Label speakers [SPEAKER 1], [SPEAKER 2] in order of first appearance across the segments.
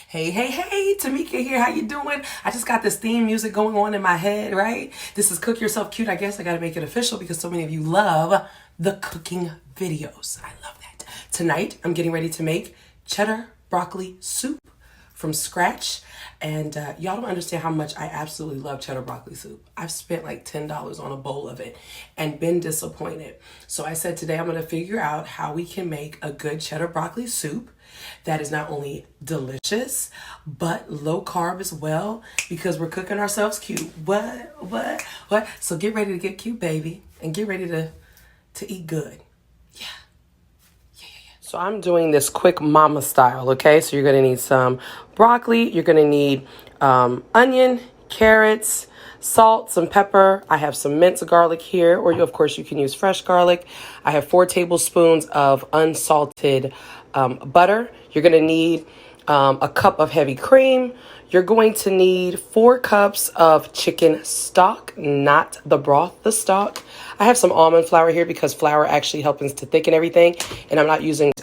[SPEAKER 1] Hey, hey, hey, Tamika here. How you doing? I just got this theme music going on in my head, right? This is Cook Yourself Cute. I guess I got to make it official because so many of you love the cooking videos. I love that. Tonight, I'm getting ready to make cheddar broccoli soup from scratch. And y'all don't understand how much I absolutely love cheddar broccoli soup. I've spent like $10 on a bowl of it and been disappointed. So I said today I'm going to figure out how we can make a good cheddar broccoli soup that is not only delicious, but low carb as well, because we're cooking ourselves cute. What? So get ready to get cute, baby, and get ready to eat good. Yeah. So I'm doing this quick mama style, okay? So you're gonna need some broccoli, you're gonna need onion, carrots, salt, some pepper. I have some minced garlic here, or of course you can use fresh garlic. I have 4 tablespoons of unsalted butter. You're gonna need a cup of heavy cream. You're going to need 4 cups of chicken stock, not the broth, the stock. I have some almond flour here because flour actually helps to thicken everything. And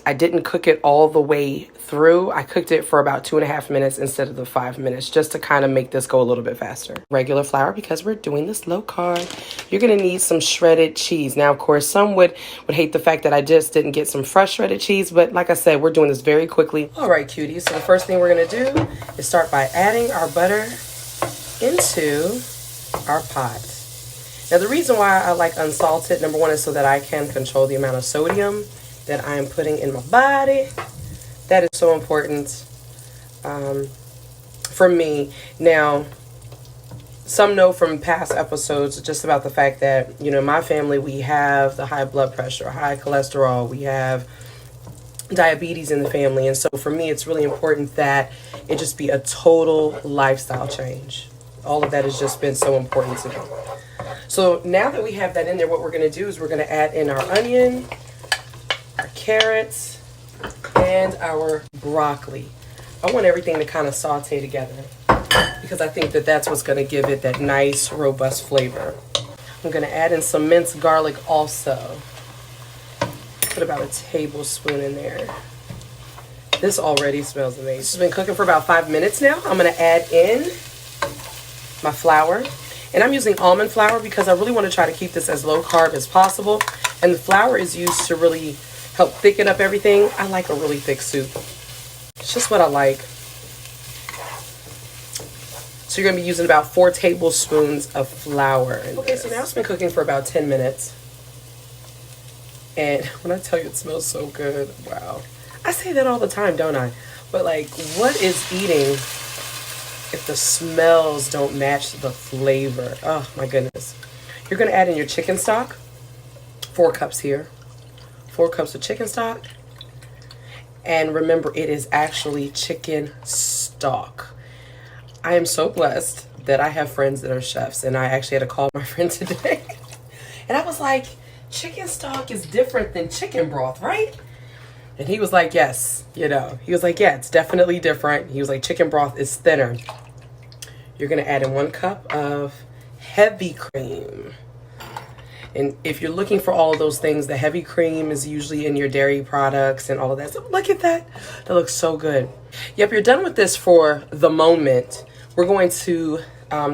[SPEAKER 1] I didn't cook it all the way through. I cooked it for about 2.5 minutes instead of the 5 minutes, just to kind of make this go a little bit faster. Regular flour because we're doing this low carb. You're gonna need some shredded cheese. Now, of course, some would hate the fact that I just didn't get some fresh shredded cheese, but like I said, we're doing this very quickly. All right, cuties. So the first thing we're gonna do is start by adding our butter into our pot. Now, the reason why I like unsalted, number one, is so that I can control the amount of sodium that I am putting in my body. That is so important for me. Now, some know from past episodes just about the fact that, my family, we have the high blood pressure, high cholesterol, we have diabetes in the family. And so for me, it's really important that it just be a total lifestyle change. All of that has just been so important to me. So now that we have that in there, what we're going to do is we're going to add in our onion, our carrots, and our broccoli. I want everything to kind of saute together because I think that that's what's going to give it that nice, robust flavor. I'm going to add in some minced garlic also. Put about a tablespoon in there. This already smells amazing. This has been cooking for about 5 minutes now. I'm going to add in my flour. And I'm using almond flour because I really want to try to keep this as low carb as possible. And the flour is used to really help thicken up everything. I like a really thick soup. It's just what I like. So you're going to be using about 4 tablespoons of flour. Okay, so now it's been cooking for about 10 minutes. And when I tell you it smells so good, wow. I say that all the time, don't I? But like, what is eating if the smells don't match the flavor? Oh my goodness. You're going to add in your chicken stock. 4 cups here. 4 cups of chicken stock. And remember, it is actually chicken stock. I am so blessed that I have friends that are chefs, and I actually had to call my friend today. And I was like, chicken stock is different than chicken broth, right? And he was like, yes, he was like, yeah, it's definitely different. He was like, chicken broth is thinner. You're going to add in 1 cup of heavy cream. And if you're looking for all of those things, the heavy cream is usually in your dairy products and all of that. So look at that. That looks so good. Yep, you're done with this for the moment. We're going to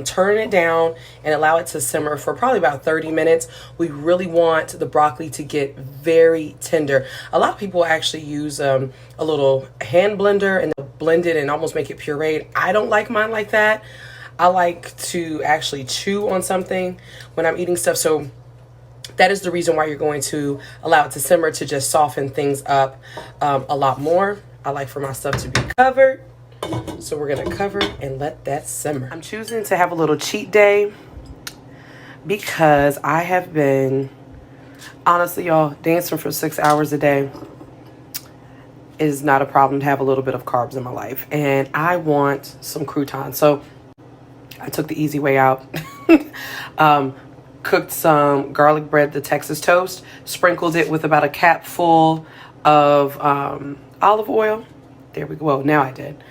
[SPEAKER 1] turn it down and allow it to simmer for probably about 30 minutes. We really want the broccoli to get very tender. A lot of people actually use a little hand blender and they'll blend it and almost make it pureed. I don't like mine like that. I like to actually chew on something when I'm eating stuff. So that is the reason why you're going to allow it to simmer, to just soften things up a lot more. I like for my stuff to be covered. So we're going to cover it and let that simmer. I'm choosing to have a little cheat day because I have been, honestly, y'all, dancing for 6 hours a day is not a problem to have a little bit of carbs in my life. And I want some croutons. So I took the easy way out. Cooked some garlic bread, the Texas toast, sprinkled it with about a cap full of olive oil. There we go. Well, now I did.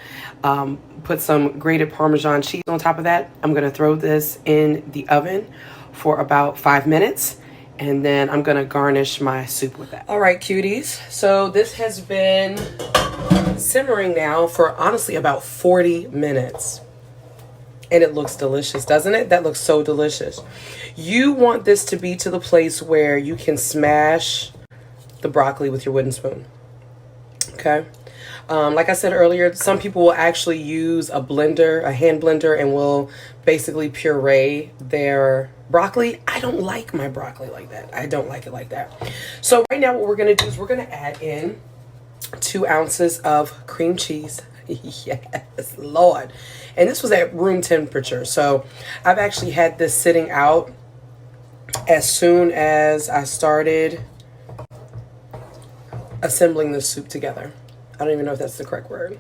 [SPEAKER 1] Put some grated Parmesan cheese on top of that. I'm going to throw this in the oven for about 5 minutes. And then I'm going to garnish my soup with that. All right, cuties. So this has been simmering now for honestly about 40 minutes. And it looks delicious, doesn't it? That looks so delicious. You want this to be to the place where you can smash the broccoli with your wooden spoon. Okay? Like I said earlier, some people will actually use a blender, a hand blender, and will basically puree their broccoli. I don't like my broccoli like that. I don't like it like that. So right now what we're going to do is we're going to add in 2 ounces of cream cheese. Yes, Lord. And this was at room temperature. So I've actually had this sitting out as soon as I started assembling the soup together. I don't even know if that's the correct word.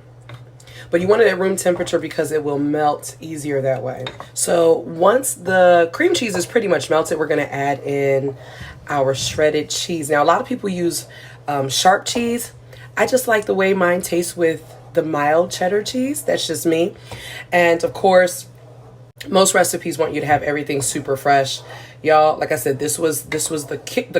[SPEAKER 1] But you want it at room temperature because it will melt easier that way. So once the cream cheese is pretty much melted, we're going to add in our shredded cheese. Now, a lot of people use sharp cheese. I just like the way mine tastes with the mild cheddar cheese. That's just me. And of course, most recipes want you to have everything super fresh. Y'all, like I said, this was the quick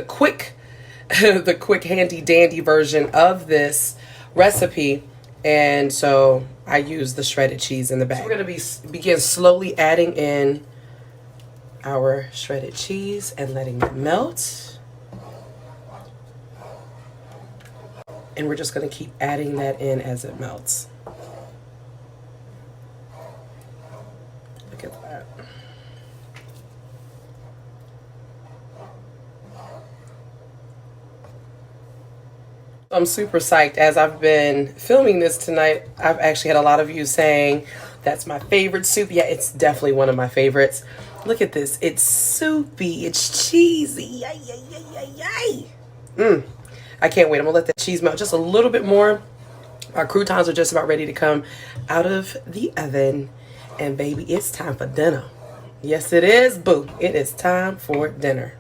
[SPEAKER 1] the quick handy dandy version of this recipe. And so I use the shredded cheese in the bag. So we're going to begin slowly adding in our shredded cheese and letting it melt. And we're just going to keep adding that in as it melts. Look at that. I'm super psyched. As I've been filming this tonight, I've actually had a lot of you saying that's my favorite soup. Yeah, it's definitely one of my favorites. Look at this. It's soupy. It's cheesy. Yay, yay, yay, yay, yay. I can't wait. I'm going to let the cheese melt just a little bit more. Our croutons are just about ready to come out of the oven. And baby, it's time for dinner. Yes, it is, boo. It is time for dinner.